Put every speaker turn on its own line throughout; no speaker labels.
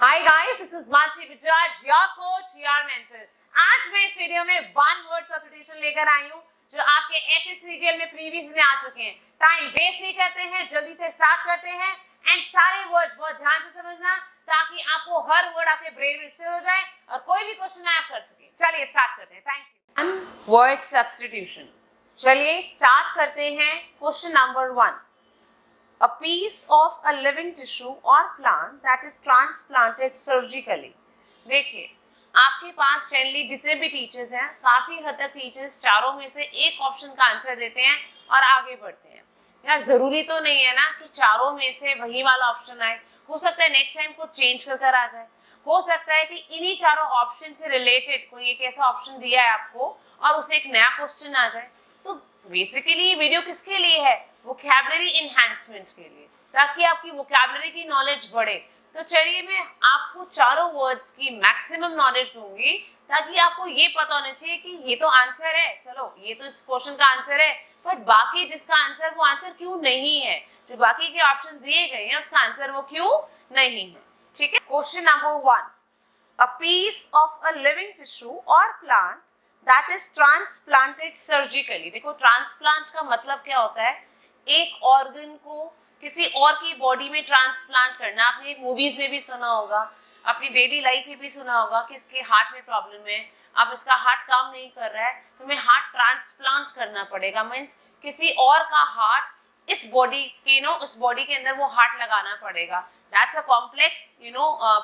Hi guys, this is Mansi Bajaj, your coach, your mentor. आज मैं इस video में वन वर्ड सब्स्टिट्यूशन लेकर आई हूँ जो आपके एसएससीजीएल में प्रीवियस में आ चुके हैं। टाइम वेस्ट नहीं करते हैं, जल्दी से स्टार्ट करते हैं एंड सारे वर्ड्स बहुत ध्यान से समझना ताकि आपको हर वर्ड आपके ब्रेन में रजिस्टर हो जाए और कोई भी क्वेश्चन आप कर सके। चलिए स्टार्ट करते हैं। Thank you. One word substitution. चलिए स्टार्ट करते हैं। Question number 1. A piece of a living tissue or plant that is transplanted surgically. देखिए, आपके पास जनरली जितने भी टीचर्स हैं, काफी हद तक टीचर्स चारों में से एक ऑप्शन का आंसर देते हैं और आगे बढ़ते हैं। यार जरूरी तो नहीं है ना कि चारों में से वही वाला ऑप्शन आए। हो सकता है नेक्स्ट टाइम को चेंज कर आ जाए। हो सकता है कि इन्हीं चारों ऑप्शन से रिलेटेड कोई एक ऐसा ऑप्शन दिया है आपको और उसे एक नया क्वेश्चन आ जाए। तो बेसिकली ये वीडियो किसके लिए है? वोकैबुलरी एनहांसमेंट के लिए, ताकि आपकी वोकैबुलरी की नॉलेज बढ़े। तो चलिए मैं आपको चारों वर्ड्स की मैक्सिमम नॉलेज दूंगी ताकि आपको ये पता होना चाहिए कि ये तो आंसर है, चलो ये तो इस क्वेश्चन का आंसर है, बट बाकी जिसका आंसर वो आंसर क्यों नहीं है, जो बाकी के ऑप्शंस दिए गए हैं उसका आंसर वो क्यों नहीं है। ठीक है। Question number 1. A piece of a living tissue or plant that is transplanted surgically. देखो, ट्रांसप्लांट का मतलब क्या होता है? एक ऑर्गन को किसी और की बॉडी में ट्रांसप्लांट करना। आपने मूवीज में भी सुना होगा, अपनी डेली लाइफ में भी सुना होगा कि इसके हार्ट में प्रॉब्लम है, अब इसका हार्ट काम नहीं कर रहा है, तुम्हें हार्ट ट्रांसप्लांट करना पड़ेगा। मीन्स किसी और का हार्ट इस बॉडी के उस बॉडी के अंदर वो हार्ट लगाना पड़ेगा। That's a complex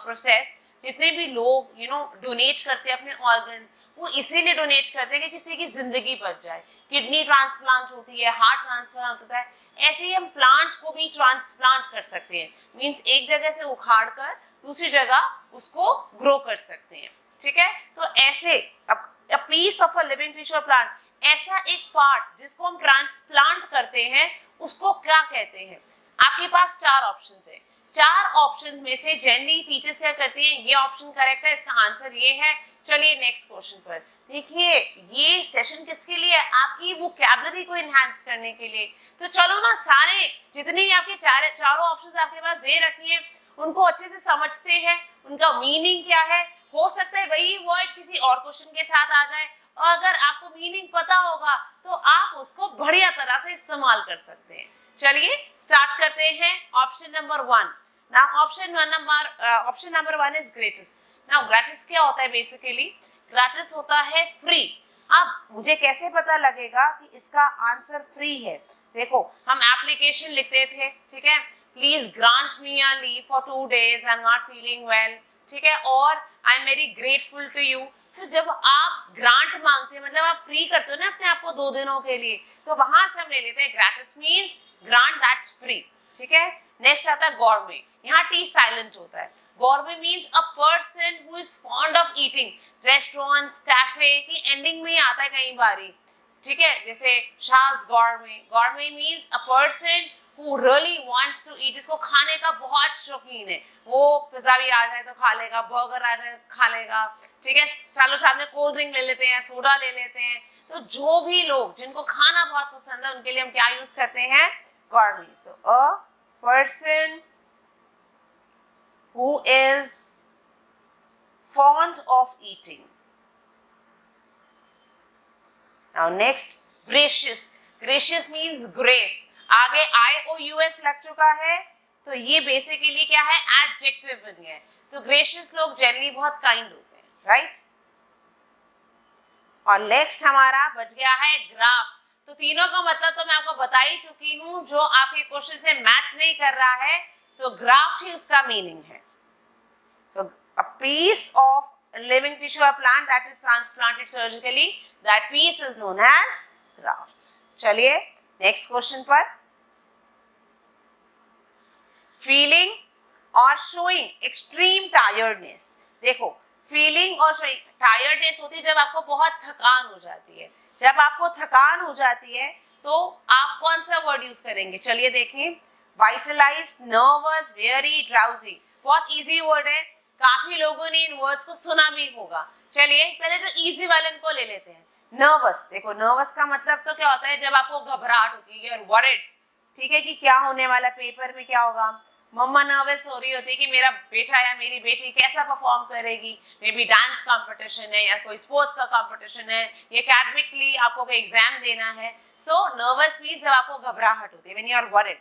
process. जितने भी लोग डोनेट करते हैं अपने ऑर्गन्स, वो इसीलिए डोनेट करते हैं कि किसी की जिंदगी बच जाए। किडनी ट्रांसप्लांट होती है, हार्ट ट्रांसप्लांट होता है, ऐसे ही हम प्लांट को भी ट्रांसप्लांट कर सकते हैं। मींस एक जगह से उखाड़ कर दूसरी जगह उसको ग्रो कर सकते हैं। ठीक है। तो ऐसे a piece of a living tissue plant, ऐसा एक पार्ट जिसको हम ट्रांसप्लांट करते हैं उसको क्या कहते हैं? आपके पास 4 ऑप्शंस है। 4 ऑप्शंस में से जनरली टीचर्स क्या करती हैं, ये ऑप्शन करेक्ट है, इसका आंसर ये है। चलिए नेक्स्ट क्वेश्चन पर। देखिए, ये सेशन किसके लिए है? आपकी वोकैबुलरी को एनहांस करने के लिए। तो चलो ना, सारे जितने भी आपके चारों ऑप्शंस आपके पास दे रखी हैं उनको अच्छे से समझते हैं, उनका मीनिंग क्या है। हो सकता है वही वर्ड किसी और क्वेश्चन के साथ आ जाए, और अगर आपको मीनिंग पता होगा तो आप उसको बढ़िया तरह से इस्तेमाल कर सकते हैं। चलिए स्टार्ट करते हैं। Option number 1. Now option number 1 is gratis. Now gratis क्या होता है? बेसिकली ग्रेटिस होता है फ्री। अब मुझे कैसे पता लगेगा कि इसका आंसर फ्री है? देखो, हम एप्लीकेशन लिखते थे, ठीक है, please grant me a leave for 2 days, I am not feeling well, ठीक है, और I am very grateful to you. तो जब आप ग्रांट मांगते हैं, मतलब आप फ्री करते हो ना अपने आप को 2 दिनों के लिए, तो वहां से हम ले लेते हैं ग्रेटिस मीन्स ग्रांट, दैट्स फ्री। ठीक है। नेक्स्ट आता है गॉर्मे। यहाँ टी साइलेंट होता है। गॉर्मे means a person who is fond of eating. Restaurants, cafe की एंडिंग में आता है कई बारी, ठीक है, जैसे Shaz गॉर्मे। गॉर्मे means a person who really wants to eat, इसको खाने का बहुत शौकीन है। वो पिज्जा भी आ जाए तो खा लेगा, बर्गर आ जाए खा लेगा, ठीक है, चलो साथ में कोल्ड ड्रिंक ले लेते हैं, सोडा ले लेते हैं। तो जो भी लोग जिनको खाना बहुत पसंद है उनके लिए हम क्या यूज करते हैं? गॉर्मे। सो a person who is fond of eating. Now next, gracious. Gracious means grace. आगे IOUS लग चुका है, तो ये बेसिकली क्या है? एडजेक्टिव बन गया है। तो ग्रेशियस लोग जनरली बहुत काइंड होते हैं, राइट। और नेक्स्ट हमारा बच गया है ग्राफ। तो तीनों का मतलब तो मैं आपको बता ही चुकी हूं, जो आपके क्वेश्चन से मैच नहीं कर रहा है तो ग्राफ्ट ही उसका मीनिंग है। So a piece of living tissue or plant that is transplanted surgically, that piece is known as graft. चलिए नेक्स्ट क्वेश्चन पर। फीलिंग और शोइंग एक्सट्रीम टायर्डनेस। देखो, फीलिंग और शोइंग टायर्डनेस होती है जब आपको बहुत थकान हो जाती है। जब आपको थकान हो जाती है तो आप कौन सा वर्ड यूज करेंगे? चलिए देखें। वाइटलाइज, नर्वस, वेरी, ड्राउजी। बहुत इजी वर्ड है, काफी लोगों ने इन वर्ड्स को सुना भी होगा। चलिए पहले जो इजी वाले को ले लेते हैं। नर्वस। देखो, नर्वस का मतलब तो क्या होता है? जब आपको घबराहट होती है, यू आर वरीड, ठीक है, कि क्या होने वाला, पेपर में क्या होगा। मम्मा नर्वस हो रही होती है कि मेरा बेटा या मेरी बेटी कैसा परफॉर्म करेगी, मे बी डांस कंपटीशन है या कोई स्पोर्ट्स का कंपटीशन है या एकेडमिकली आपको कोई एग्जाम देना है. सो नर्वस मीन्स जब आपको घबराहट होती है, when you are worried.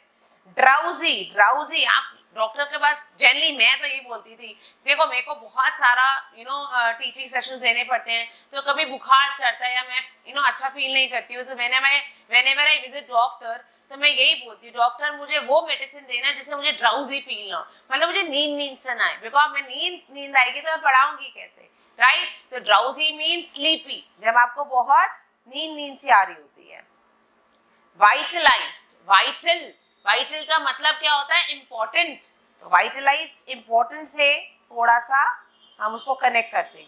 Drowsy आप डॉक्टर के पास जनरली, मैं तो ये बोलती थी, देखो मेरे को बहुत सारा टीचिंग सेशंस देने पड़ते हैं, तो कभी बुखार चढ़ता है या मैं अच्छा फील नहीं करती हूँ, तो व्हेनेवर आई विजिट डॉक्टर, तो मैं यही बोलती हूँ डॉक्टर मुझे वो मेडिसिन देना जिससे मुझे ड्राउजी फील ना हो, मतलब मुझे नींद से ना आए, बिकॉज मैं नींद आएगी तो मैं पढ़ाऊंगी कैसे, राइट. तो ड्राउजी मीन स्लीपी, जब आपको बहुत नींद सी आ रही होती है. वाइटलाइज्ड, वाइटल का मतलब क्या होता है, इंपॉर्टेंट. तो वाइटलाइज्ड इंपॉर्टेंट से थोड़ा सा हम उसको कनेक्ट करते हैं.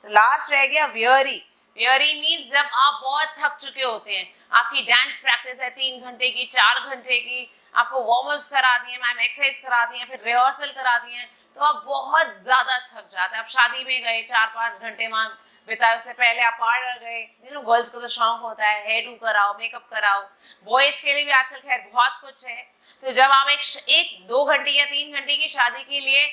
तो लास्ट रह गया वियरी. वियरी मीन्स जब आप बहुत थक चुके होते हैं, आपकी डांस प्रैक्टिस है 3 घंटे की, 4 घंटे की, आपको वार्म अप्स करा दिए, मैम एक्सरसाइज करा दिए, फिर रिहर्सल करा दिए, तो आप बहुत ज्यादा थक जाते हैं. आप शादी में गए 4-5 घंटे वहां बिताए, उससे पहले आप पार्लर गए, गर्ल्स को तो शौक होता है हेयर डू कराओ, मेकअप कराओ, बॉयज के लिए भी आजकल खैर बहुत कुछ है. तो जब आप एक 2 घंटे या 3 घंटे की शादी के लिए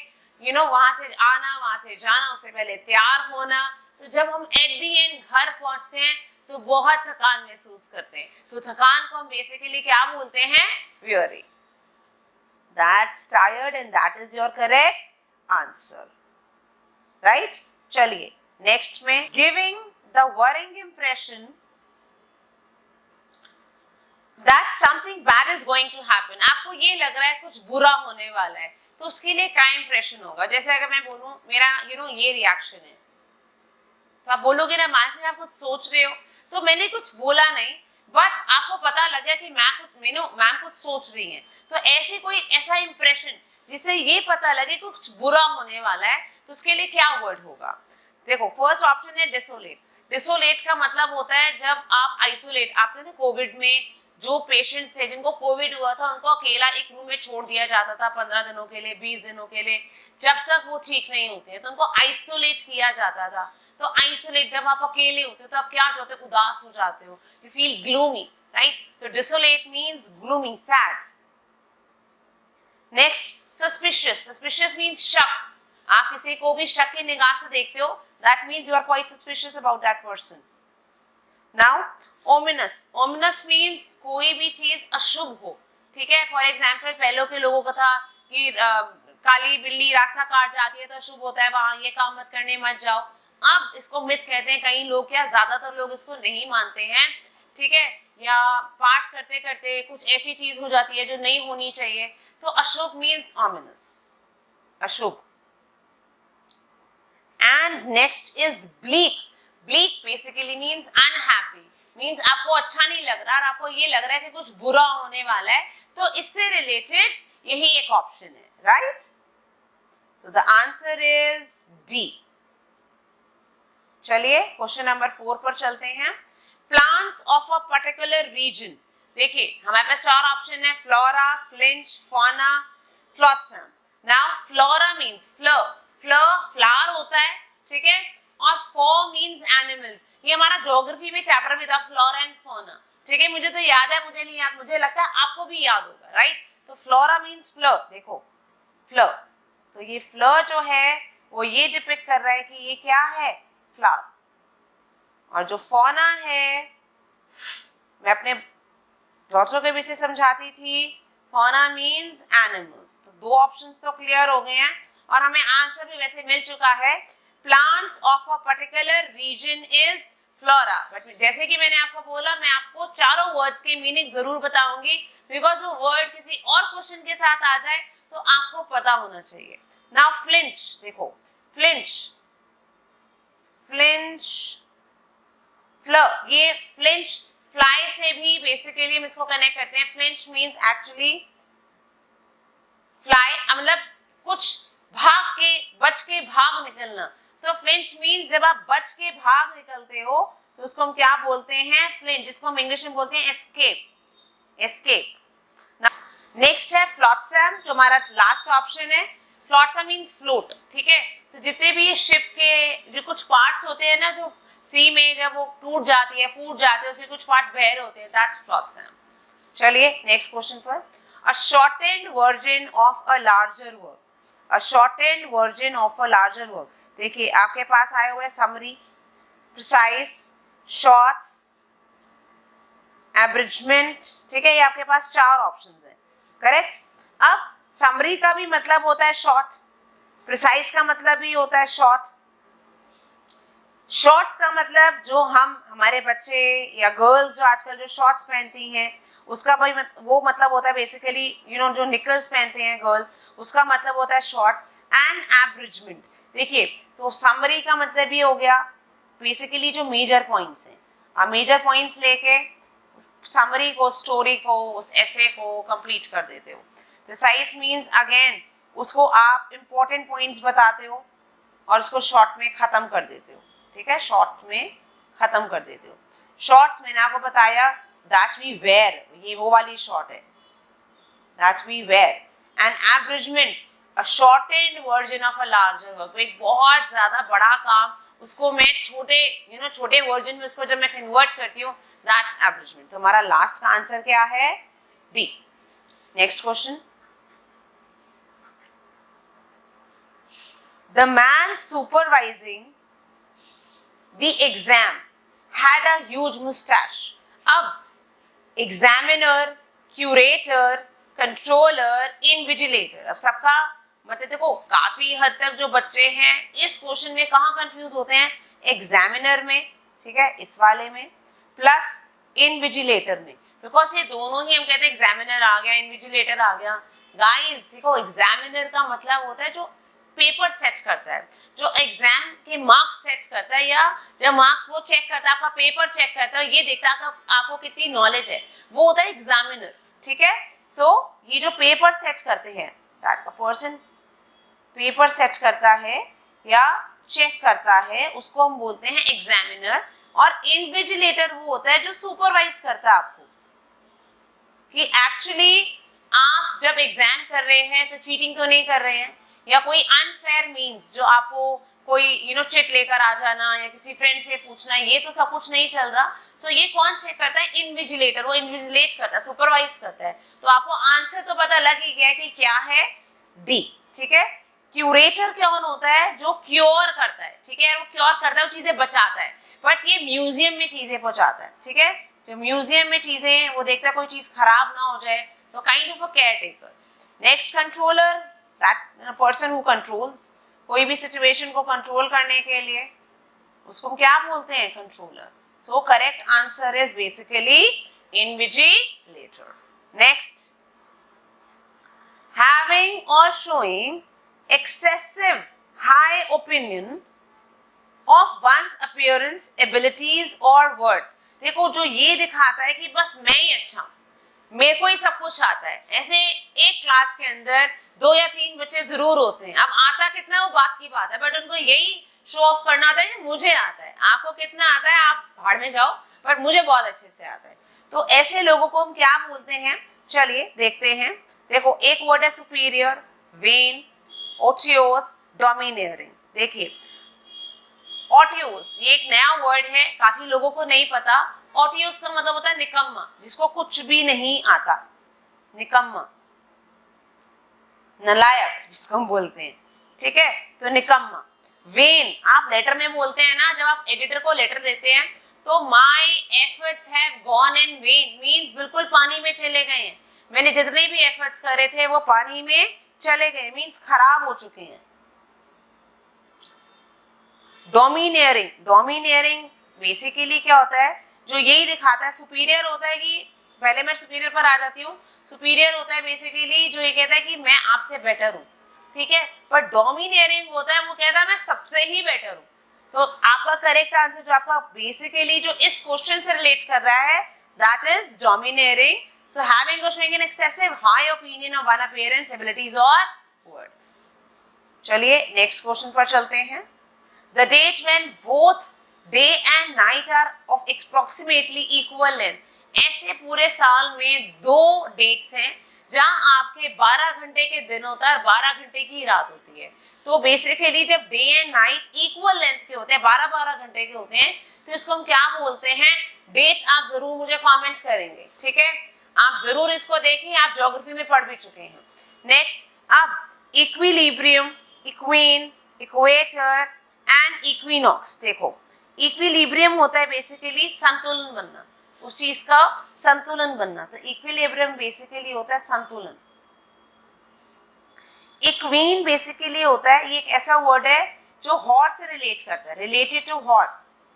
वहां से आना, वहां से जाना, उससे पहले तैयार होना, तो जब हम एट दी एंड घर पहुंचते हैं तो बहुत थकान महसूस करते हैं. तो थकान को हम बेसिकली क्या बोलते हैं, weary. That's tired and that is your correct answer, right? चलिए नेक्स्ट में, giving the worrying impression that something bad is going to happen. आपको ये लग रहा है कुछ बुरा होने वाला है, तो उसके लिए क्या इंप्रेशन होगा. जैसे अगर मैं बोलूं मेरा ये रिएक्शन है, तो आप बोलोगे ना मानसी आप कुछ सोच रहे हो, तो मैंने कुछ बोला नहीं, बट आपको पता लग गया कि मैम कुछ सोच रही हैं, तो ऐसे कोई ऐसा इंप्रेशन जिससे ये पता लगे कुछ बुरा होने वाला है, तो उसके लिए क्या वर्ड होगा. देखो फर्स्ट ऑप्शन है डिसोलेट. डिसोलेट का मतलब होता है जब आप आइसोलेट, आपने ना कोविड में जो पेशेंट्स थे जिनको कोविड हुआ था उनको अकेला एक रूम में छोड़ दिया जाता था 15 दिनों के लिए, 20 दिनों के लिए, जब तक वो ठीक नहीं होते, तो उनको आइसोलेट किया जाता था. तो आइसोलेट, जब आप अकेले होते हो तो आप क्या होते हो, उदास हो जाते हो, यू फील ग्लूमी, राइट. तो desolate means gloomy, sad. Next suspicious. Suspicious means शक. आप किसी को भी शक की निगाह से देखते हो, that means you are quite suspicious about that person. Now ominous. Ominous means कोई भी चीज अशुभ हो, ठीक है. फॉर एग्जांपल पहले के लोगों का था कि काली बिल्ली रास्ता काट जाती है तो अशुभ होता है, वहां ये काम मत करने मत जाओ. अब इसको मिथ कहते हैं कई लोग, क्या ज्यादातर लोग इसको नहीं मानते हैं, ठीक है. या पाठ करते करते कुछ ऐसी चीज हो जाती है जो नहीं होनी चाहिए, तो अशुभ मींस ominous, अशुभ. And next is bleak. Bleak basically means unhappy, means आपको अच्छा नहीं लग रहा और आपको ये लग रहा है कि कुछ बुरा होने वाला है, तो इससे रिलेटेड यही एक ऑप्शन है, right. So the answer is D. चलिए क्वेश्चन नंबर 4 पर चलते हैं. Plants of a particular region. देखिए हमारे पास 4 ऑप्शन है, flora, flinch, fauna, flotsam. Now flora means flower होता है, ठीक है, और फॉ मींस एनिमल्स. ये हमारा ज्योग्राफी में चैप्टर भी था, फ्लोरा एंड फौना, ठीक है. मुझे तो याद है, मुझे नहीं याद, मुझे लगता है आपको भी याद होगा, राइट. तो फ्लोरा मींस फ्लर. देखो फ्लर, तो ये फ्लर जो है वो ये डिपिक्ट कर रहा है कि ये क्या है, फ्लावर. और जो फौना है, मैं अपने डॉक्टर के भी से समझाती थी, फौना मींस एनिमल्स. तो 2 ऑप्शंस तो क्लियर हो गए हैं और हमें आंसर भी वैसे मिल चुका है. Plants of a particular region is flora. But जैसे कि मैंने आपको बोला, मैं आपको चारों वर्ड्स के मीनिंग जरूर बताऊंगी, बिकॉज जो वर्ड किसी और क्वेश्चन के साथ आ जाए तो आपको पता होना चाहिए. Now flinch. देखो फ्लिंच, फ्लिंच, फ्लर. ये फ्लिंच फ्लाई से भी बेसिकली हम इसको कनेक्ट करते हैं. फ्लिंच मींस एक्चुअली फ्लाई, मतलब कुछ बच के भाग निकलना. तो फ्लिंच मींस जब आप बच के भाग निकलते हो तो उसको हम क्या बोलते हैं, फ्लिंच, जिसको हम इंग्लिश में बोलते हैं एस्केप. एस्केप. नेक्स्ट है फ्लोट्सम, जो हमारा लास्ट ऑप्शन है. फ्लोट्सम मींस फ्लोट, ठीक है. तो जितने भी ये शिप के जो कुछ पार्ट्स होते हैं ना, जो सी में जब वो फूट जाती है उसके कुछ पार्ट्स बह रहे होते हैं, दैट्स फ्लोट्सम. चलिए नेक्स्ट क्वेश्चन पर. A shortened version of a larger work. A shortened version of a larger work. देखिए आपके पास आए हुए summary, precise, shorts, abridgment, ठीक है, ये आपके पास 4 ऑप्शंस हैं, करेक्ट। अब summary का भी मतलब होता है short, precise का मतलब भी होता है short, शॉर्ट्स का मतलब जो हमारे बच्चे या गर्ल्स जो आजकल जो शॉर्ट्स पहनती हैं उसका भाई वो मतलब होता है बेसिकली जो निकर्स पहनते हैं गर्ल्स, उसका मतलब होता है शॉर्ट्स। एंड एब्रिजमेंट, देखिए तो समरी का मतलब ये हो गया बेसिकली जो मेजर पॉइंट्स हैं, आप मेजर पॉइंट्स लेके उस समरी को, स्टोरी को, उस एसे को कंप्लीट कर देते हो। प्रिसाइज मीन्स अगेन उसको आप इम्पोर्टेंट पॉइंट्स बताते हो और उसको शॉर्ट में ख़त्म कर देते हो, ठीक है, शॉर्ट में ख़त्म कर देते हो। शॉर्ट्स मैंने आपको बताया दैट वी वेयर, ये वो वाली शॉर्ट है, that we were. And abridgement, a shortened version of a larger work, एक बहुत ज़्यादा बड़ा काम उसको मैं छोटे छोटे वर्जन में उसको जब मैं कन्वर्ट करती हूँ, दैट्स एब्रिजमेंट। तो हमारा लास्ट का आंसर क्या है? D. Next question, the man supervising the exam had a huge mustache. अब एग्जामिनर, क्यूरेटर, कंट्रोलर, इनविजिलेटर, अब सबका मतलब देखो काफी हद तक जो बच्चे हैं इस क्वेश्चन में कहाँ कंफ्यूज होते हैं, एग्जामिनर में, ठीक है, इस वाले में, प्लस इनविजिलेटर में, बिकॉज ये दोनों ही हम कहते हैं एग्जामिनर आ गया, इनविजिलेटर आ गया। गाइस देखो एग्जामिनर का मतलब होता है जो पेपर सेट करता है, जो एग्जाम के मार्क्स सेट करता है, या जब मार्क्स वो चेक करता है, आपका पेपर चेक करता है, ये देखता है आपको कितनी नॉलेज है, वो होता है एग्जामिनर, ठीक है। सो ये जो पेपर सेट करते हैं, दैट पर्सन पेपर सेट करता है या चेक करता है, उसको हम बोलते हैं एग्जामिनर। और इनविजिलेटर वो होता है जो सुपरवाइज करता है आपको कि एक्चुअली आप जब एग्जाम कर रहे हैं तो चीटिंग तो नहीं कर रहे हैं, या कोई अनफेयर मीन्स जो आपको कोई चिट लेकर आ जाना या किसी फ्रेंड से पूछना, ये तो सब कुछ नहीं चल रहा। सो ये कौन चेक करता है? इनविजिलेटर, वो इनविजिलेट करता है, सुपरवाइज करता है। तो आपको आंसर तो पता लग ही गया कि क्या है, डी, ठीक है। क्यूरेटर कौन होता है? जो क्योर करता है, ठीक है, वो क्योर करता है, वो चीजें बचाता है, बट ये म्यूजियम में चीजें पहुंचाता है, ठीक है। जो म्यूजियम में चीजें वो देखता है कोई चीज खराब ना हो जाए, तो kind of a care taker. Next controller, that person who controls, कोई भी सिचुएशन को कंट्रोल करने के लिए उसको क्या बोलते हैं? Controller. So correct answer is basically invigilator. Next, having or showing excessive high opinion of one's appearance, abilities or worth। देखो जो ये दिखाता है कि बस मैं ही अच्छा, मेरे को ही सब कुछ आता है। ऐसे एक क्लास के अंदर 2 या 3 बच्चे जरूर होते हैं, अब आता कितना वो बात की बात है, बट उनको यही शो ऑफ करना आता है मुझे आता है। आपको कितना आता है आप भाड़ में जाओ, बट मुझे बहुत अच्छे से आता है। तो ऐसे लोगों को हम क्या बोलते हैं? चलिए देखते हैं। देखो एक वर्ड है सुपीरियर, वेन, ओटियोस, डोमिनियरिंग। देखिए ओटियोस ये एक नया वर्ड है, काफी लोगों को नहीं पता। ओटियोस का मतलब होता है निकम्मा, जिसको कुछ भी नहीं आता, निकम्मा, नलायक जिसको हम बोलते हैं, ठीक है, तो निकम्मा। वेन आप लेटर में बोलते हैं ना, जब आप एडिटर को लेटर देते हैं तो my efforts have gone in when, means बिल्कुल पानी में चले गए हैं, मैंने जितने भी एफर्ट्स करे थे वो पानी में चले गए, मींस खराब हो चुके हैं। डोमिनियरिंग, डोमिनियरिंग बेसिकली क्या होता है? जो यही दिखाता है, सुपीरियर होता है कि पहले मैं सुपीरियर पर आ जाती हूँ। सुपीरियर होता है बेसिकली जो ये कहता है कि मैं आपसे बेटर हूँ, ठीक है, पर डोमिनियरिंग होता है वो कहता है मैं सबसे ही बेटर हूँ। तो आपका करेक्ट आंसर जो आपका बेसिकली जो इस क्वेश्चन से रिलेट कर रहा है, that is domineering. So having or showing an excessive high opinion of one appearance, abilities or worth. चलिए नेक्स्ट क्वेश्चन पर चलते हैं। The date when both day and night are of approximately equal length. ऐसे पूरे साल में 2 dates हैं जहां आपके 12 घंटे के दिन होता है और 12 घंटे की रात होती है। तो बेसिकली जब day and night equal length के होते हैं, 12-12 घंटे के होते हैं, तो इसको हम क्या बोलते हैं? डेट्स आप जरूर मुझे कमेंट करेंगे, ठीक है। आप जरूर इसको देखें, आप ज्योग्राफी में पढ़ भी चुके हैं। नेक्स्ट, अब equilibrium, equine, equator and equinox. देखो, इक्विलिब्रियम होता है बेसिकली संतुलन बनना, उस चीज का संतुलन बनना, तो इक्विलिब्रियम बेसिकली होता है संतुलन। इक्वीन बेसिकली होता है, ये एक ऐसा वर्ड है जो हॉर्स से रिलेट करता है, रिलेटेड टू हॉर्स।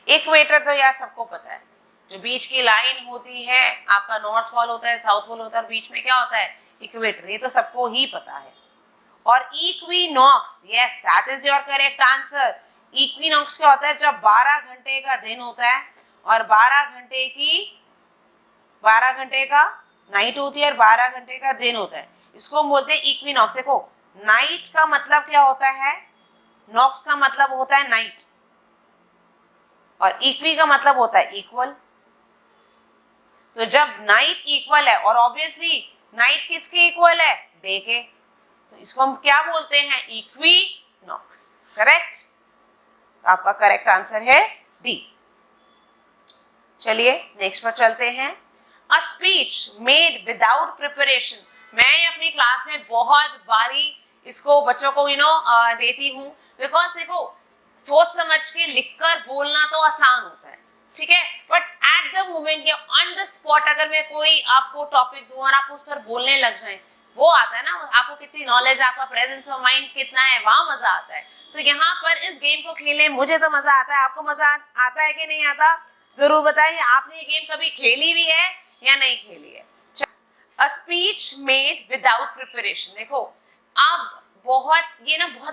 इक्वेटर तो यार सबको पता है, जो बीच की लाइन होती है, आपका नॉर्थ पोल होता है, साउथ पोल होता है, और बीच में क्या होता है, इक्वेटर, ये तो सबको ही पता है। और equinox, yes that is your correct answer. Equinox क्या होता है, जब 12 घंटे का दिन होता है और 12 घंटे का नाइट होती है और 12 घंटे का दिन होता है, इसको हम बोलते हैं इक्विनॉक्स। देखो, नाइट का मतलब क्या होता है, नॉक्स का मतलब होता है नाइट, और इक्वी का मतलब होता है इक्वल। तो जब नाइट इक्वल है, और ऑब्वियसली नाइट किसके इक्वल है, डे के, तो इसको हम क्या बोलते हैं, इक्विनॉक्स। करेक्ट, तो आपका करेक्ट आंसर है डी। चलिए नेक्स्ट पर चलते हैं। A speech made without preparation. मैं अपनी क्लास में बहुत बारी इसको बच्चों को देती हूँ, बिकॉज देखो, सोच समझ के लिखकर बोलना तो आसान होता है, ठीक है, बट एट द मोमेंट या ऑन द स्पॉट अगर मैं कोई आपको टॉपिक दूं और आप उस पर बोलने लग जाएं, वो आता है ना, आपको कितनी नॉलेज, आपका प्रेजेंस ऑफ माइंड कितना है, वहां मजा आता है। तो यहाँ पर इस गेम को खेलने मुझे तो मजा आता है, आपको मजा आता है कि नहीं आता, जरूर बताइए। आपने ये गेम कभी खेली भी है या नहीं खेली है? A speech made without preparation. देखो, अब बहुत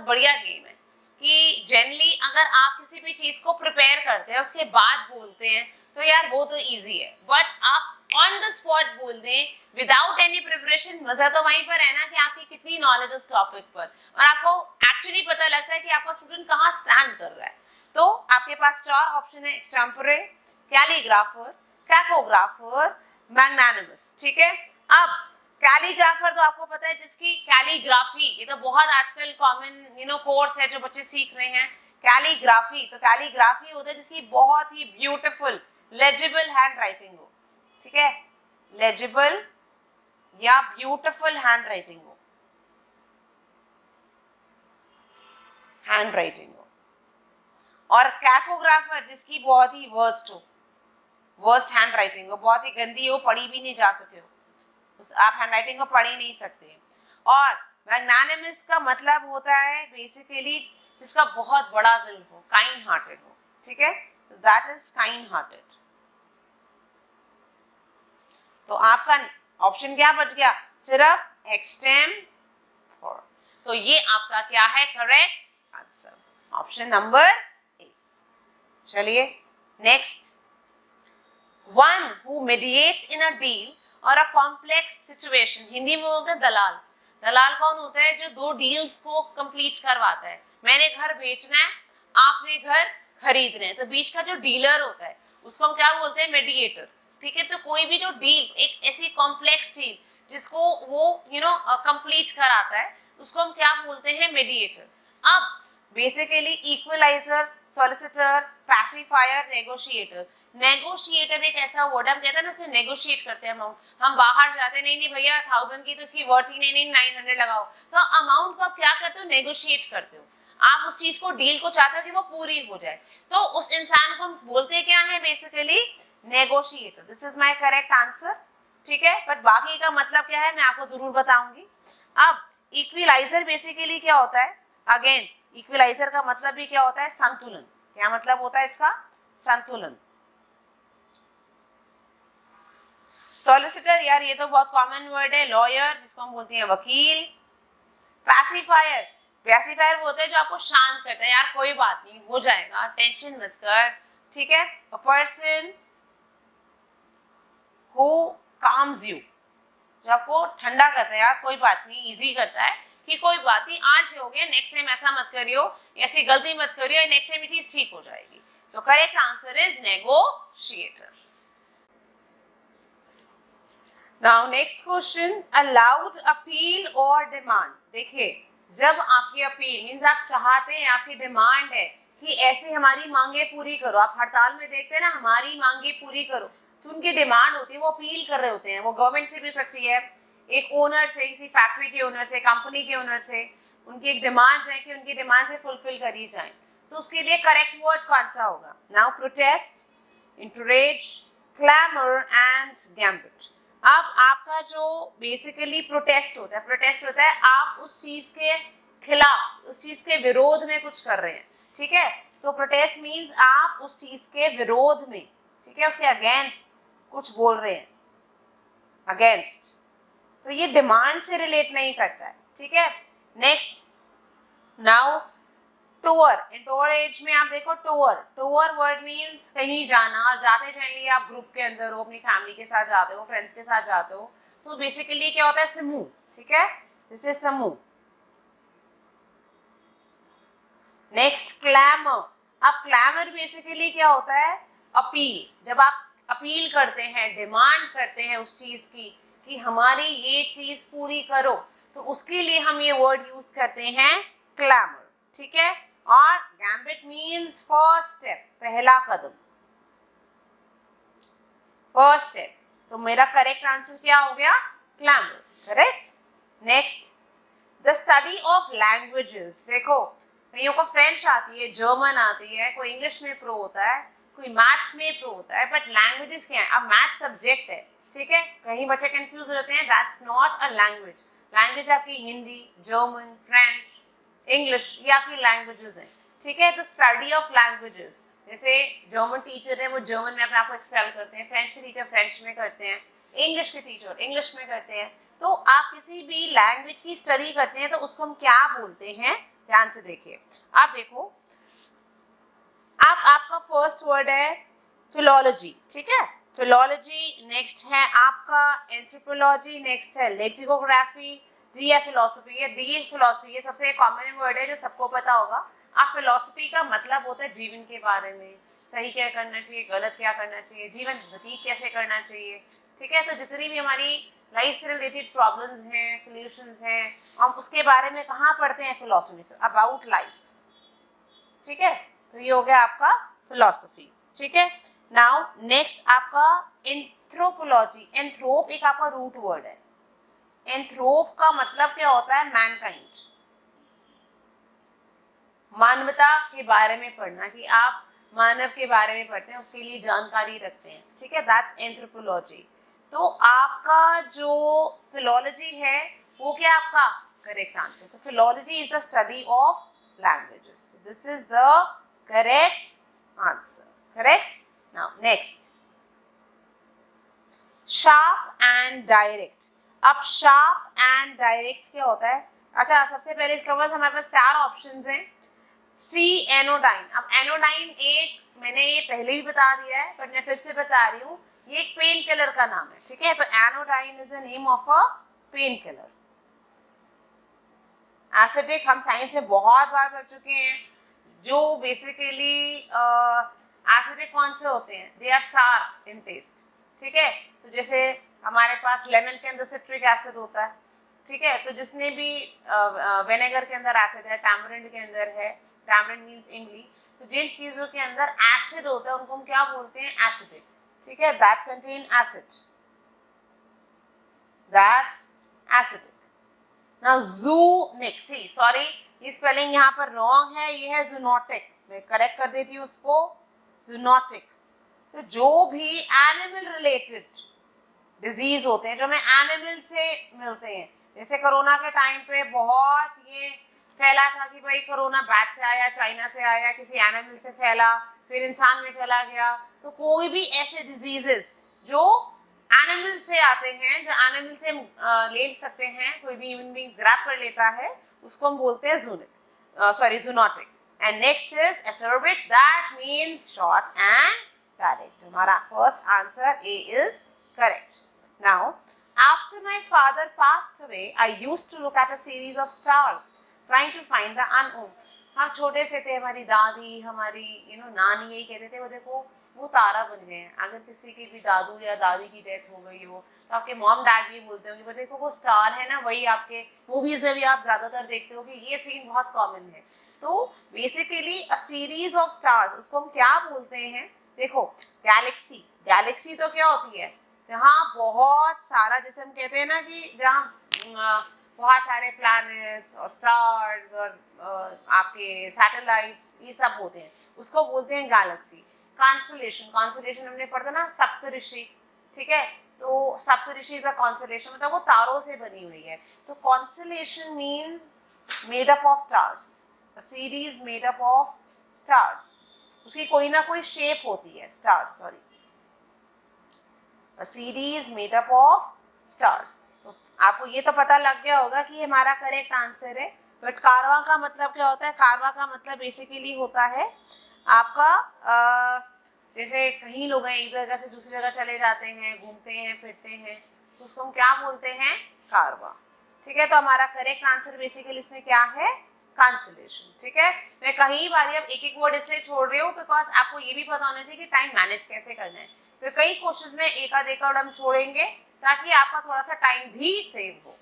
बढ़िया गेम है कि जनरली अगर आप किसी भी चीज को प्रिपेयर करते हैं उसके बाद बोलते हैं तो यार वो तो इजी है, बट आप ऑन द स्पॉट बोल दें विदाउट एनी प्रिपरेशन, मजा तो वहीं पर है ना कि आपकी कितनी नॉलेज उस टॉपिक पर, और आपको एक्चुअली पता लगता है कि आपका स्टूडेंट कहाँ स्टैंड कर रहा है। तो आपके पास 4 ऑप्शन है, एक्सटेम्पोरे, कैलीग्राफर, कैकोग्राफर, मैग्नानिमस। ठीक है, अब कैलीग्राफर तो आपको पता है, जिसकी कैलीग्राफी, ये तो बहुत आजकल कॉमन कोर्स है जो बच्चे सीख रहे हैं, कैलीग्राफी। तो कैलीग्राफी होता है जिसकी बहुत ही ब्यूटीफुल लेजिबल हैंड राइटिंग हो, ठीक है, लेजिबल या ब्यूटीफुल हैंड राइटिंग हो, हैंड राइटिंग हो। और कैकोग्राफर जिसकी बहुत ही वर्स्ट हैंड राइटिंग हो, बहुत ही गंदी हो, पढ़ी भी नहीं जा सके हो, आप हैंड राइटिंग को पढ़ ही नहीं सकते। और मैग्नानिमस का मतलब होता है बेसिकली जिसका बहुत बड़ा दिल हो, काइंड हार्टेड हो, ठीक है, दैट इज काइंड हार्टेड। तो आपका ऑप्शन क्या बच गया, सिर्फ एक्सटेम्पोर। तो ये आपका क्या है correct answer, option number A. चलिए next, one who mediates in a deal or a complex situation. Hindi में बोलते हैं दलाल। दलाल कौन होता है, जो 2 डील्स को कंप्लीट करवाता है। मैंने घर बेचना है, आपने घर खरीदना है, तो बीच का जो डीलर होता है उसको हम क्या बोलते हैं, मेडिएटर। ठीक है, तो कोई भी जो डील, एक ऐसी कॉम्प्लेक्स डील जिसको वो कंप्लीट कराता है, उसको हम क्या बोलते हैं, मेडिएटर। अब basically equaliser, solicitor, pacifier, negotiator. Negotiator एक ऐसा वर्ड है, हम कहते हैं ना, इससे नेगोशिएट करते हैं अमाउंट। हम बाहर जाते नहीं भैया 1000 की तो इसकी वर्थ ही नहीं 900 लगाओ, तो अमाउंट को आप क्या करते हो, नेगोशिएट करते हो। आप उस चीज को, डील को चाहते हो कि वो पूरी हो जाए, तो उस इंसान को हम बोलते क्या है, basically negotiator. This is my correct answer, ठीक है, बट बाकी का मतलब क्या है मैं आपको जरूर बताऊंगी। अब इक्विलाइजर बेसिकली क्या होता है, अगेन इक्विलाइजर का मतलब भी क्या होता है, संतुलन। क्या मतलब होता है इसका, संतुलन। सॉलिसिटर, यार ये तो बहुत कॉमन वर्ड है, लॉयर जिसको हम बोलते हैं वकील। पैसिफायर, पैसिफायर वो होता है जो आपको शांत करता है, यार कोई बात नहीं हो जाएगा, टेंशन मत कर, ठीक है। A person who calms you, जो आपको ठंडा करता है, यार कोई बात नहीं, इजी करता है कि कोई बात नहीं, आज हो गया, नेक्स्ट टाइम ऐसा मत करियो, ऐसी गलती मत करियो, नेक्स्ट टाइम ये चीज ठीक हो जाएगी। So correct answer is negotiator. Now next question, a loud appeal और डिमांड। देखिए, जब आपकी अपील मींस आप चाहते हैं, आपकी डिमांड है कि ऐसे हमारी मांगे पूरी करो। आप हड़ताल में देखते हैं ना, हमारी मांगे पूरी करो, तो उनकी डिमांड होती है, वो अपील कर रहे होते हैं। वो गवर्नमेंट से भी हो सकती है, एक ओनर से, किसी फैक्ट्री के ओनर से, कंपनी के ओनर से, उनकी एक डिमांड्स है कि उनकी डिमांड से फुलफिल करी जाए। तो उसके लिए करेक्ट वर्ड कौन सा होगा? Now protest, encourage, clamor and gambit। अब आपका जो बेसिकली प्रोटेस्ट होता है आप उस चीज के खिलाफ, उस चीज के विरोध में कुछ कर रहे हैं, ठीक है। तो प्रोटेस्ट मीन्स आप उस चीज के विरोध में, ठीक है, उसके अगेंस्ट कुछ बोल रहे हैं, अगेंस्ट। तो ये डिमांड से रिलेट नहीं करता है, ठीक है। Next, now tour. Entourage में आप देखो टूर वर्ड मीन्स कहीं जाना, और जाते जनरली आप ग्रुप के अंदर हो, अपनी फैमिली के साथ जाते हो, फ्रेंड्स के साथ जाते हो। तो बेसिकली क्या होता है? समूह, ठीक है, दिस इज समूह। Next, clamour. अब क्लैमर बेसिकली क्या होता है? अपील। जब आप अपील करते हैं, डिमांड करते हैं उस चीज की कि हमारी ये चीज पूरी करो, तो उसके लिए हम ये वर्ड यूज करते हैं क्लैमर, ठीक है। और गैम्बिट मीन्स फर्स्ट स्टेप, पहला कदम, फर्स्ट स्टेप। तो मेरा करेक्ट आंसर क्या हो गया? Clamour, correct. Next, the study of languages. देखो, कईयों को फ्रेंच आती है, जर्मन आती है, कोई इंग्लिश में प्रो होता है, कोई मैथ्स में प्रो होता है, बट लैंग्वेजेस क्या है? अब मैथ्स सब्जेक्ट है, ठीक है। कहीं बच्चे कंफ्यूज रहते हैं, that's not a language. Language आपकी हिंदी, जर्मन, फ्रेंच, इंग्लिश, ये आपकी लैंग्वेजेस हैं, ठीक है। तो स्टडी ऑफ लैंग्वेजेस, जैसे जर्मन टीचर है वो जर्मन में अपने आप को एक्सेल करते हैं, फ्रेंच के टीचर फ्रेंच में करते हैं, इंग्लिश के टीचर इंग्लिश में करते हैं। तो आप किसी भी लैंग्वेज की स्टडी करते हैं तो उसको हम क्या बोलते हैं? ध्यान से देखिए। आप देखो, अब आपका फर्स्ट वर्ड है फिलोलॉजी, ठीक है, फिलोलॉजी। नेक्स्ट है आपका एंथ्रोपोलॉजी, नेक्स्ट है लेक्सिकोग्राफी, डी है फिलोसफी। ये डी फिलोसफी, ये सबसे कॉमन वर्ड है जो सबको पता होगा। अब फिलोसफी का मतलब होता है जीवन के बारे में, सही क्या करना चाहिए, गलत क्या करना चाहिए, जीवन व्यतीत कैसे करना चाहिए, ठीक है। तो जितनी भी हमारी लाइफ से रिलेटेड प्रॉब्लम्स हैं, सॉल्यूशंस हैं, हम उसके बारे में कहाँ पढ़ते हैं? फिलोसफी से, अबाउट लाइफ, ठीक है। तो ये हो गया आपका फिलोसफी, ठीक है। नाउ नेक्स्ट आपका एंथ्रोपोलॉजी। एंथ्रोप एक आपका रूट वर्ड है। एंथ्रोप का मतलब क्या होता है? मैनकाइंड, मानवता के बारे में पढ़ना, कि आप मानव के बारे में पढ़ते हैं, उसके लिए जानकारी रखते हैं, ठीक है, दैट्स एंथ्रोपोलॉजी। तो आपका जो फिलोलॉजी है वो क्या आपका करेक्ट आंसर? तो philology is the study of languages. This is the correct answer. Correct? Now next, sharp and direct. अब sharp and direct क्या होता है? अच्छा, सबसे पहले इसके पास हमारे पास 4 ऑप्शंस हैं। सी, एनोडाइन। अब एनोडाइन एक मैंने ये पहले भी बता दिया है, पर मैं फिर से बता रही हूँ, ये एक पेन किलर का नाम है, ठीक है। तो anodyne is the name of a pain killer. Acidic हम साइंस में बहुत बार पढ़ चुके हैं। जो बेसिकली एसिडिक कौन से होते हैं? दे आर सार इन टेस्ट, ठीक है। तो जैसे हमारे पास लेमन के अंदर सिट्रिक एसिड होता है, ठीक है। तो जिसने भी विनेगर के अंदर एसिड है, टैमरिंड के अंदर है, टैमरिंड मीन्स इमली, तो जिन चीजों के अंदर एसिड होता है उनको हम क्या बोलते हैं? एसिडिक, ठीक है, that contain acid, that's acidic. Now zoonotic, see sorry ये स्पेलिंग यहाँ पर रॉन्ग है, ये है zoonotic, मैं करेक्ट कर देती हूँ उसको, zoonotic। तो जो भी एनिमल रिलेटेड डिजीज होते हैं जो हमें एनिमल से मिलते हैं, जैसे कोरोना के टाइम पे बहुत ये फैला था कि भाई कोरोना बैट से आया, चाइना से आया, किसी एनिमल से फैला, फिर इंसान में चला गया। तो कोई भी ऐसे डिजीजेस जो एनिमल से आते हैं, जो एनिमल से ले सकते हैं, कोई भी ह्यूमन बीइंग ग्रैब कर लेता है, उसको हम बोलते हैं zoonotic। And next is acerbic, that means short and direct. हमारा first answer A is correct. Now after my father passed away, I used to look at a series of stars trying to find the unknown। हम छोटे से थे, हमारी दादी, हमारी नानी यही कहते थे, वो देखो वो तारा बन गए हैं। अगर किसी की भी दादू या दादी की डेथ हो गई हो तो आपके मॉम डैड भी बोलते होंगे, देखो वो स्टार है ना, वही आपके मूवीज में भी आप ज्यादातर देखते हो कि ये सीन बहुत कॉमन है। तो basically a series of stars, उसको हम क्या बोलते हैं? देखो गैलेक्सी, गैलेक्सी तो क्या होती है? जहाँ बहुत सारा, जैसे हम कहते हैं ना कि जहाँ बहुत सारे प्लैनेट्स और स्टार्स और आपके सैटेलाइट्स ये सब होते हैं, उसको बोलते हैं गैलेक्सी। कॉन्स्टेलेशन, कॉन्स्टेलेशन हमने पढ़ा ना, सप्तऋषि, ठीक है? तो सप्तऋषि इज अ कॉन्स्टेलेशन, मतलब वो तारों से बनी हुई है। तो constellation means made up of stars, a series made up of stars. उसकी कोई ना कोई शेप होती है, stars, sorry, a series made up of stars. तो आपको ये तो पता लग गया होगा कि हमारा करेक्ट आंसर है। बट कारवां का मतलब क्या होता है? कारवां का मतलब बेसिकली होता है आपका जैसे कहीं लोग हैं एक जगह से दूसरी जगह चले जाते हैं, घूमते हैं, फिरते हैं, तो उसको हम क्या बोलते हैं? कारवां। ठीक है, तो हमारा करेक्ट आंसर बेसिकली इसमें क्या है? कॉन्स्टेलेशन। ठीक है, मैं कहीं बार अब एक एक वर्ड इसलिए छोड़ रही हूँ बिकॉज आपको ये भी पता होना चाहिए कि टाइम मैनेज कैसे करना है। तो कई क्वेश्चंस में एक आध वर्ड हम छोड़ेंगे ताकि आपका थोड़ा सा टाइम भी सेव हो।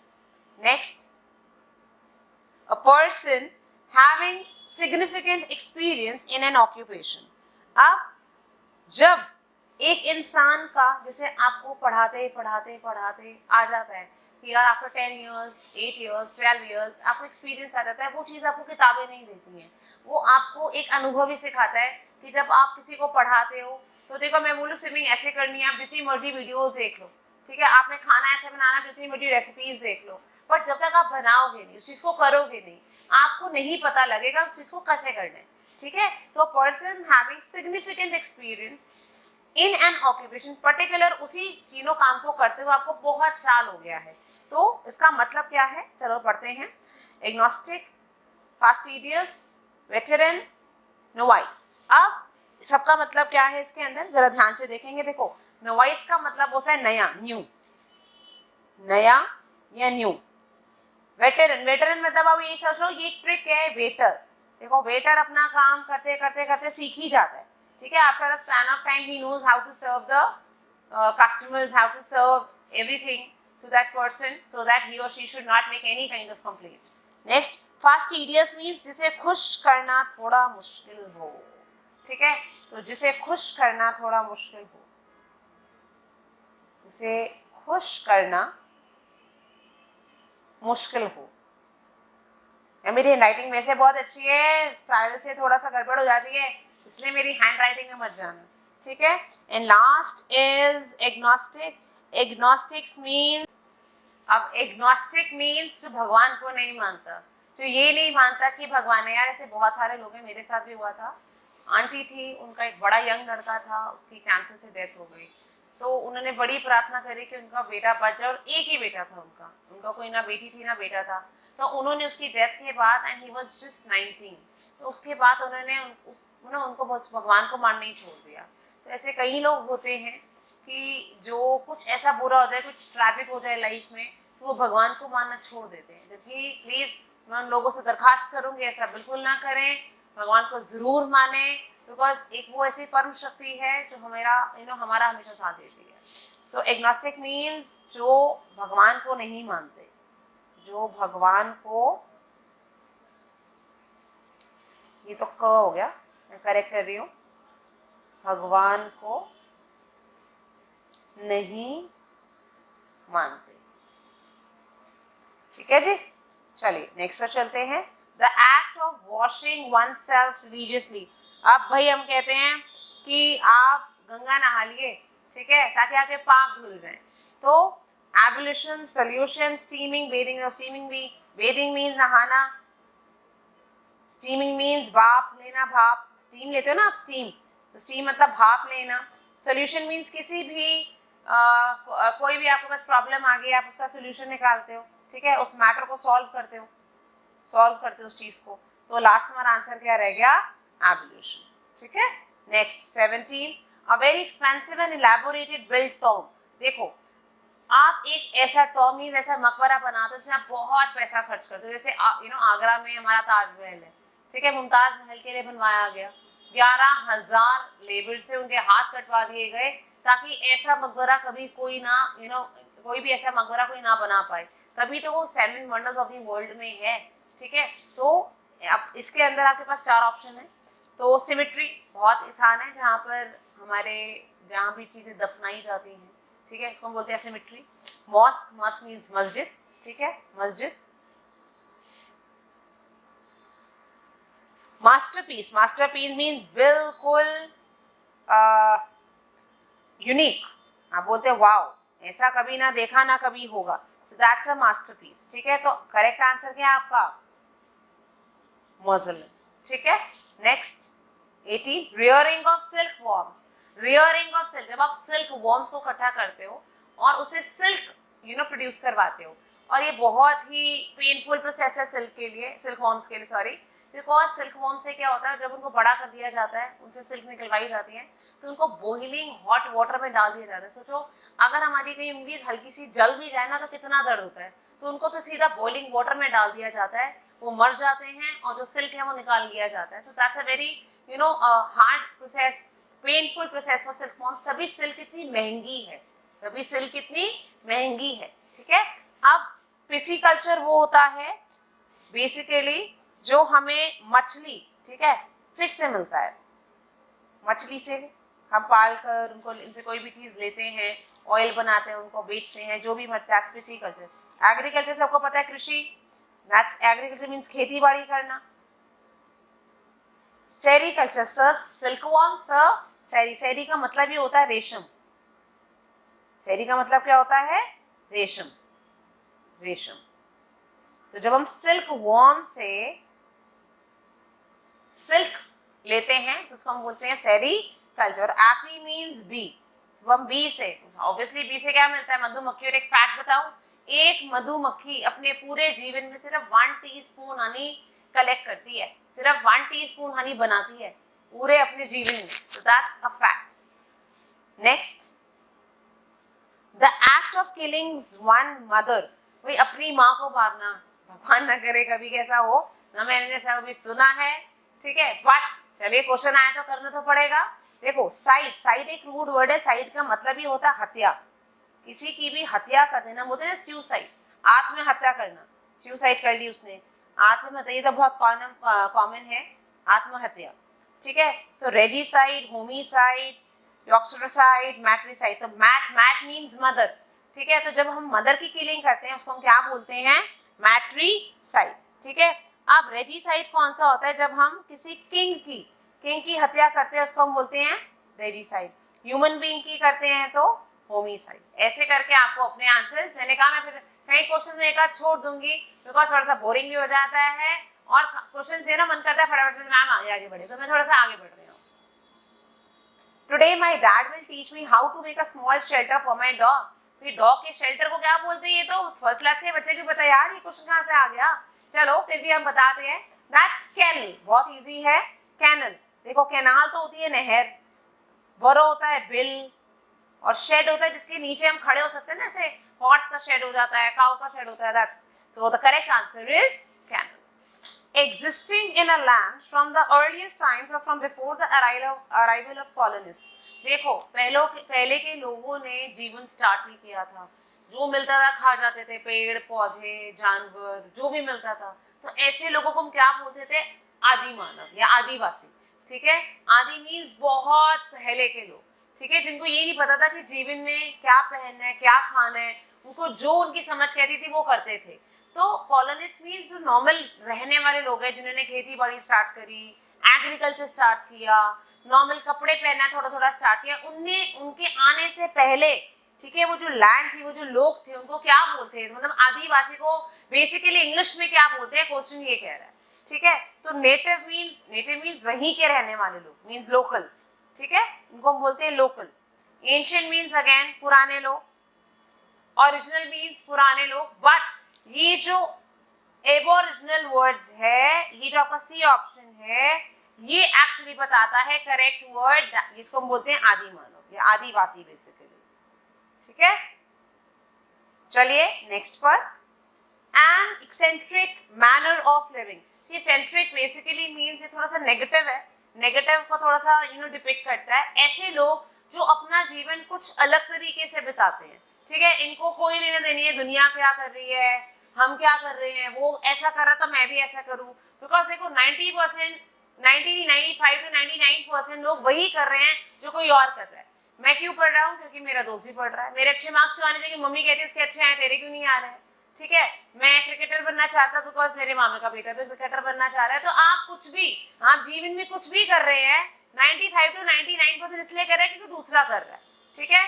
Next, a person having significant experience in an occupation। अब जब एक इंसान का, जैसे आपको पढ़ाते पढ़ाते पढ़ाते आ जाता है कि यार आफ्टर 10 years, 8 years, 12 years आपको एक्सपीरियंस आ जाता है, वो चीज़ आपको किताबें नहीं देती हैं, वो आपको एक अनुभव ही सिखाता है कि जब आप किसी को पढ़ाते हो तो देखो मैं बोलूँ स्विमिंग ऐसे करनी है, आप जितनी मर्जी वीडियोस देख लो, ठीक है, आपने खाना ऐसे बनाना, जितनी मर्जी रेसिपीज देख लो, बट जब तक आप बनाओगे नहीं, उस चीज़ को करोगे नहीं, आपको नहीं पता लगेगा उस चीज़ को कैसे करना है। ठीक है, तो person having significant experience in an occupation, particular उसी तीनों काम को करते हुए आपको बहुत साल हो गया है, तो इसका मतलब क्या है? चलो पढ़ते हैं। Agnostic, fastidious, veteran, novice. अब सबका मतलब क्या है इसके अंदर, जरा ध्यान से देखेंगे। देखो नोवाइस का मतलब होता है नया, न्यू, नया या न्यू। वेटरन, वेटरन मतलब अब ये सोच लो ये एक ट्रिक है, वेटर, देखो वेटर अपना काम करते करते करते सीख ही जाता है। ठीक है, after a span of time he knows how to serve the customers, how to serve everything to that person so that he or she should not make any kind of complaint. Next, fastidious means जिसे खुश करना थोड़ा मुश्किल हो। ठीक है, तो जिसे खुश करना थोड़ा मुश्किल हो, जिसे खुश करना मुश्किल हो। मेरी हैंडराइटिंग वैसे बहुत अच्छी है, स्टाइल से थोड़ा सा गड़बड़ हो जाती है, इसलिए मेरी हैंडराइटिंग में मत जाना। ठीक है, and last is agnostic. Agnostics mean, अब एग्नोस्टिक मीन्स जो भगवान को नहीं मानता, जो ये नहीं मानता कि भगवान है। यार ऐसे बहुत सारे लोग हैं, मेरे साथ भी हुआ था। आंटी थी, उनका एक बड़ा यंग लड़का था, उसकी कैंसर से डेथ हो गई, तो उन्होंने बड़ी प्रार्थना करी कि उनका बेटा बच जाए, और एक ही बेटा था उनका, उनका कोई ना बेटी थी ना बेटा था। तो उन्होंने उसकी डेथ के बाद, एंड ही वाज जस्ट 19, तो उसके बाद उन्होंने उनको बस भगवान को मानना ही छोड़ दिया। तो ऐसे कई लोग होते हैं कि जो कुछ ऐसा बुरा हो जाए, कुछ ट्रैजिक हो जाए लाइफ में, तो वो भगवान को मानना छोड़ देते हैं। जबकि प्लीज़ मैं उन लोगों से दरखास्त करूँगी ऐसा बिल्कुल ना करें, भगवान को ज़रूर माने, बिकॉज एक वो ऐसी परम शक्ति है जो हमारा हमेशा साथ देती है। सो एग्नोस्टिक मीन्स जो भगवान को नहीं मानते, जो भगवान को, ये तो क हो गया, मैं करेक्ट कर रही हूँ, भगवान को नहीं मानते। ठीक है जी, चलिए नेक्स्ट पर चलते हैं। The act of washing one self religiously. अब भाई हम कहते हैं कि आप गंगा नहा लिए, ठीक है, ताकि आपके पाप धुल जाएं। तो ablution, solution, steaming, bathing. Steaming भी, बेदिंग मीन्स नहाना, स्टीमिंग मीन्स भाप लेना, भाप स्टीम लेते हो ना आप, स्टीम, तो स्टीम मतलब भाप लेना। सॉल्यूशन मीन्स किसी भी कोई भी आपके पास प्रॉब्लम आ गई, आप उसका सोल्यूशन निकालते हो, ठीक है, उस मैटर को सॉल्व करते हो उस चीज को। तो लास्ट हमारा आंसर क्या रह गया? एब्ल्यूशन। ठीक है, next 17, a very expensive and elaborated built Tom. देखो आप एक ऐसा टॉम मीन्स ऐसा मकबरा बनाते हो जिसमें आप बहुत पैसा खर्च करते हो, जैसे आगरा में हमारा ताजमहल है, ठीक है, मुमताज महल के लिए बनवाया गया, 11,000 लेबर से उनके हाथ कटवा दिए गए ताकि ऐसा मकबरा कभी कोई ना कोई भी ऐसा मकबरा कोई ना बना पाए, तभी तो वो 7 वंडर्स ऑफ द वर्ल्ड में है। ठीक है, तो अब इसके अंदर आपके पास 4 ऑप्शन है। तो सिमेट्री बहुत आसान है, जहाँ पर हमारे जहाँ भी चीज़ें दफनाई जाती हैं, ठीक है, इसको हम बोलते हैं सिमेट्री। मॉस्क, मॉस्क मीन्स मस्जिद, ठीक है, मस्जिद। मास्टरपीस, मास्टरपीस मीन्स बिल्कुल यूनिक, आप बोलते हैं वाओ, ऐसा कभी ना देखा ना कभी होगा, सो दैट्स अ मास्टरपीस, ठीक है। तो करेक्ट आंसर क्या है आपका? मौजूलन, ठीक है। Next 18, rearing of silk worms. Rearing of silk, जब आप सिल्क वॉर्म्स को इकट्ठा करते हो और उसे सिल्क प्रोड्यूस करवाते हो, और ये बहुत ही पेनफुल प्रोसेस है सिल्क के लिए, सिल्क वॉर्म्स के लिए, सॉरी, बिकॉज सिल्क वॉर्म से क्या होता है, जब उनको बड़ा कर दिया जाता है, उनसे सिल्क निकलवाई जाती है, तो उनको बॉइलिंग हॉट वाटर में डाल दिया जाता है। सोचो अगर हमारी कहीं उंगली हल्की सी जल भी जाए ना तो कितना दर्द होता है, तो उनको तो सीधा बॉइलिंग वाटर में डाल दिया जाता है, वो मर जाते हैं और जो सिल्क है वो निकाल लिया जाता है। So that's a very hard process, painful process for silk worms. तभी सिल्क इतनी महंगी है, तभी सिल्क इतनी महंगी है, ठीक है। अब पिसीकल्चर वो होता है बेसिकली जो हमें मछली, ठीक है, फिश से मिलता है, मछली से हम पाल कर उनको, इनसे कोई भी चीज़ लेते हैं, ऑयल बनाते हैं, उनको बेचते हैं, जो भी दैट्स पिसीकल्चर। एग्रीकल्चर सबको पता है, कृषि, दैट्स एग्रीकल्चर मीन्स खेती बाड़ी करना। सेरीकल्चर, सिल्कवॉर्म, सेरी, सेरी का मतलब ही होता है रेशम, सेरी का मतलब क्या होता है? रेशम, रेशम। तो जब हम सिल्क वॉर्म से सिल्क लेते हैं तो उसको हम बोलते हैं सेरीकल्चर। और एपी मीन्स बी, तो हम बी से, ऑब्वियसली बी से क्या मिलता है? मधुमक्खी। और एक फैक्ट बताऊं, एक मधुमक्खी अपने पूरे जीवन में सिर्फ 1 टीस्पून हनी कलेक्ट करती है, सिर्फ 1 टीस्पून हनी बनाती है पूरे अपने जीवन में, so that's a fact. Next, the act of killing one mother, कोई अपनी माँ को मारना, भगवान ना करे कभी कैसा हो ना, मैंने ऐसा कभी सुना है, ठीक है, बट चलिए क्वेश्चन आया तो करना तो पड़ेगा। देखो साइड, साइड एक रूड वर्ड है, साइड का मतलब ही होता है हत्या, किसी की भी हत्या कर देना, बोलते हैं ना सुसाइड, आत्महत्या करना, सुसाइड कर ली उसने, आत्महत्या, ये तो बहुत कॉमन है आत्महत्या, ठीक है। तो रेजिसाइड, होमिसाइड, यॉक्सटरसाइड, मैट्रिसाइड। तो मैट मींस मदर, ठीक है। तो जब हम मदर की किलिंग करते हैं उसको हम क्या बोलते हैं? मैट्रिसाइड, ठीक है। अब रेजिसाइड कौन सा होता है? जब हम किसी किंग की हत्या करते हैं उसको हम बोलते हैं रेजिसाइड। ह्यूमन बीइंग की करते हैं तो होमिसाइड। ऐसे करके आपको अपने आंसर्स, मैंने कहा मैं फिर कई क्वेश्चन एक आध छोड़ दूंगी बिकॉज थोड़ा सा बोरिंग भी हो जाता है और क्वेश्चन से ना मन करता है फटाफट मैम आगे बढ़े, तो मैं थोड़ा सा आगे बढ़ रही हूँ। Today my dad will teach me how to make a small shelter for my dog. फिर डॉग के शेल्टर को क्या बोलते हैं? ये तो फर्स्ट क्लास के बच्चे को पता है यार, ये क्वेश्चन कहाँ से आ गया? चलो फिर भी हम बताते हैं। दैट्स कैनल, बहुत इजी है। कैनल, देखो कैनाल तो होती है नहर, बरो होता है बिल, और शेड होता है जिसके नीचे हम खड़े हो सकते हैं ना, जैसे हॉर्स का शेड हो जाता है, काउ का शेड होता है। That's so the correct answer is canal. Existing in a land from the earliest times or from before the arrival of colonists. देखो पहले के लोगों ने जीवन स्टार्ट नहीं किया था, जो मिलता था खा जाते थे, पेड़ पौधे जानवर जो भी मिलता था। तो ऐसे लोगों को हम क्या बोलते थे? आदि मानव या आदिवासी, ठीक है। आदि मीन्स बहुत पहले के लोग, ठीक है, जिनको ये नहीं पता था कि जीवन में क्या पहनना है, क्या खाना है, उनको जो उनकी समझ कहती थी वो करते थे। तो कॉलोनिस्ट मीन्स जो नॉर्मल रहने वाले लोग हैं, जिन्होंने खेती बाड़ी स्टार्ट करी, एग्रीकल्चर स्टार्ट किया, नॉर्मल कपड़े पहनना थोड़ा थोड़ा स्टार्ट किया, उनके आने से पहले, ठीक है, वो जो लैंड थी, वो जो लोग थे, उनको क्या बोलते हैं? मतलब आदिवासी को बेसिकली इंग्लिश में क्या बोलते हैं? क्वेश्चन ये कह रहा है, ठीक है। तो नेटिव मीन्स वहीं के रहने वाले लोग, मीन्स लोकल, ठीक है, उनको हम बोलते हैं लोकल। एंशिएंट मीन्स अगेन पुराने लोग, ओरिजिनल मीन्स पुराने लोग। बट ये जो एबोरिजिनल वर्ड्स है, ये जो आपका सी ऑप्शन है, ये एक्चुअली बताता है करेक्ट वर्ड, जिसको हम बोलते हैं आदि मानव या आदिवासी बेसिकली, ठीक है। चलिए नेक्स्ट पर, an eccentric manner of living. ये सेंट्रिक बेसिकली मीन्स ये थोड़ा सा नेगेटिव है, नेगेटिव को थोड़ा सा डिपिक्ट करता है। ऐसे लोग जो अपना जीवन कुछ अलग तरीके से बिताते हैं, ठीक है, इनको कोई लेना देनी है दुनिया क्या कर रही है, हम क्या कर रहे हैं, वो ऐसा कर रहा तो मैं भी ऐसा करूं। बिकॉज देखो 90% 95 to 99% लोग वही कर रहे हैं जो कोई और कर रहा है। मैं क्यों पढ़ रहा हूँ, क्योंकि मेरा दोस्त भी पढ़ रहा है। मेरे अच्छे मार्क्स क्यों आने चाहिए, मम्मी कहती है उसके अच्छे हैं, तेरे क्यों नहीं आ रहे हैं। ठीक है, मैं क्रिकेटर बनना चाहता बिकॉज मेरे मामा का बेटा भी क्रिकेटर बनना चाह रहा है। तो आप कुछ भी, आप जीवन में कुछ भी कर रहे हैं 95 to 99% इसलिए कर रहे हैं क्योंकि दूसरा कर रहा है। ठीक है,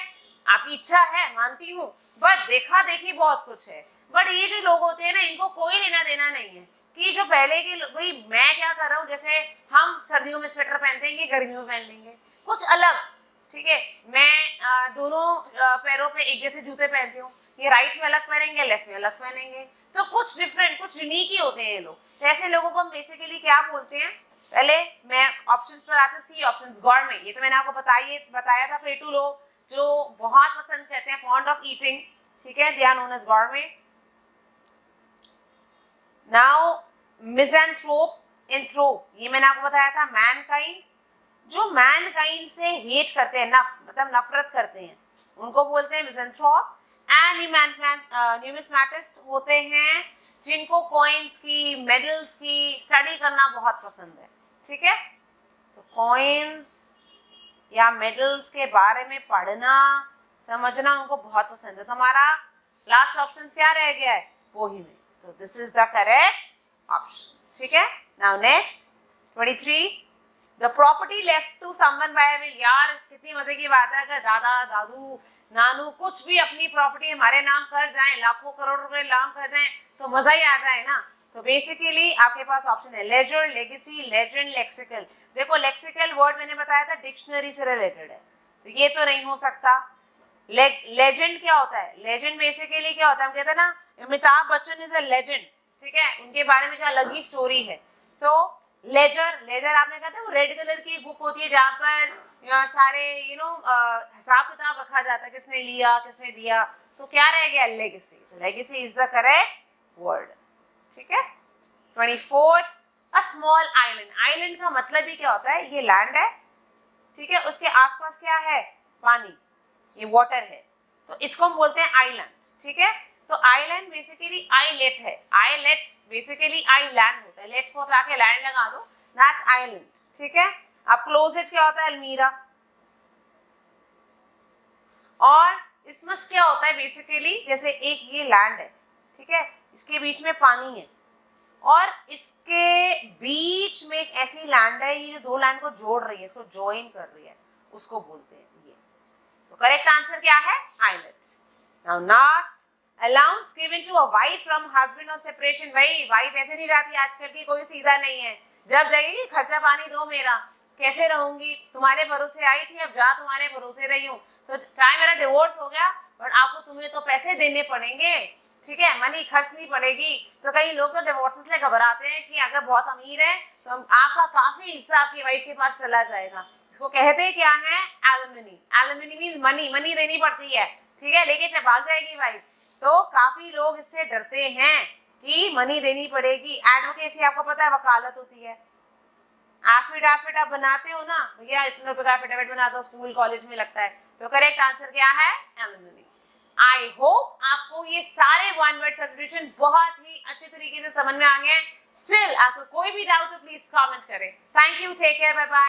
आपकी इच्छा है, मानती हूँ, बट देखा देखी बहुत कुछ है। बट ये जो लोग होते हैं ना, इनको कोई लेना देना नहीं है कि जो पहले के भाई मैं क्या कर रहा हूँ, जैसे हम सर्दियों में स्वेटर पहनते हैं, ये गर्मियों में पहन लेंगे कुछ अलग। ठीक है, मैं दोनों पैरों पे एक जैसे जूते पहनती हूँ, ये राइट में अलग पहनेंगे, लेफ्ट में अलग पहनेंगे, तो कुछ डिफरेंट, कुछ यूनिक ही होते हैं ये लोग। तो ऐसे लोगों को हम बेसिकली क्या बोलते हैं, पहले मैं ऑप्शंस पर आती हूँ। सी ऑप्शंस, गवर्नमेंट, ये तो मैंने आपको बताया था, पेटू लोग जो बहुत पसंद करते हैं, फॉन्ड ऑफ ईटिंग, ठीक है, they are known as government. Now misanthrope, anthrope, ये मैंने आपको बताया था मैनकाइंड, जो मैनकाइंड से हेट करते हैं, मतलब नफरत करते हैं, उनको बोलते हैं मिज़ैंथ्रोप। एंड न्यूमिस्मैटिस्ट होते हैं जिनको कॉइन्स की, मेडल्स की स्टडी करना बहुत पसंद है। ठीक है, तो कॉइन्स या मेडल्स के बारे में पढ़ना, समझना उनको बहुत पसंद है। तो हमारा लास्ट ऑप्शन क्या रह गया है, वो ही में, तो this is the correct option. ठीक है, now next 23, the property left to someone by will. यार कितनी मजे की बात है, अगर दादा, दादू, नानू कुछ भी अपनी प्रॉपर्टी हमारे नाम कर जाए, लाखों करोड़ रुपए नाम कर जाए, तो मजा ही आ जाए ना। तो बेसिकली आपके पास ऑप्शन है लेजर, लेगेसी, लेजेंड, लेक्सिकल। देखो लेक्सिकल वर्ड मैंने बताया था डिक्शनरी से रिलेटेड है, तो ये तो नहीं हो सकता। लेजेंड क्या होता है, लेजेंड बेसिकली क्या होता है, हम कहते हैं ना Amitabh Bachchan is a legend, ठीक है, उनके बारे में क्या अलग ही स्टोरी है। सो लेजर, लेजर आपने कहा था वो रेड कलर की बुक होती है जहाँ पर सारे हिसाब किताब रखा जाता है, किसने लिया किसने दिया। तो क्या रह गया, लेगेसी। तो legacy is the correct word. ठीक है, 24, अ स्मॉल आइलैंड। आइलैंड का मतलब ही क्या होता है, ये लैंड है, ठीक है, उसके आसपास क्या है, पानी, ये वाटर है, तो इसको हम बोलते हैं आइलैंड। ठीक है, तो आइलैंड बेसिकली आइलेट है, आइलेट बेसिकली आइलैंड होता है, लेट्स को हटा के लैंड लगा दो, दैट्स आइलैंड। ठीक है, अब क्लोजेट क्या होता है, अलमीरा। और इसमस क्या होता है, बेसिकली जैसे एक ये लैंड है, ठीक है, इसके बीच में पानी है, और इसके बीच में एक ऐसी लैंड है, ये जो दो लैंड को जोड़ रही है, इसको ज्वाइन कर रही है, उसको बोलते हैं ये। तो करेक्ट आंसर क्या है, islet. Now last, allowance given to a wife from husband on separation. भाई वाइफ ऐसे नहीं जाती आजकल की, कोई सीधा नहीं है, जब जाएगी खर्चा पानी दो मेरा, कैसे रहूंगी, तुम्हारे भरोसे आई थी, अब जा तुम्हारे भरोसे रही हूँ, तो चाहे मेरा डिवोर्स हो गया बट आपको, तुम्हें तो पैसे देने पड़ेंगे, ठीक है, मनी खर्चनी पड़ेगी। तो कई लोग तो डिवोर्सेस से घबराते हैं कि अगर बहुत अमीर है तो आपका काफी हिस्सा आपकी वाइफ के पास चला जाएगा। इसको कहते हैं क्या है, alimony. Alimony means money, money देनी पड़ती है, ठीक है, लेके भाग जाएगी वाइफ। तो काफी लोग इससे डरते हैं कि मनी देनी पड़ेगी। एडवोकेसी आपको पता है वकालत होती है, एफिडेविट आप बनाते हो ना भैया, इतने रुपए का एफिडेविट बनाते हो, स्कूल कॉलेज में लगता है। तो करेक्ट आंसर क्या है, एलिमनी। आई होप आपको ये सारे वन वर्ड सब्स्टिट्यूशन बहुत ही अच्छे तरीके से समझ में आ गए। स्टिल आपको कोई भी डाउट हो प्लीज कमेंट करें। Thank you, take care, bye bye.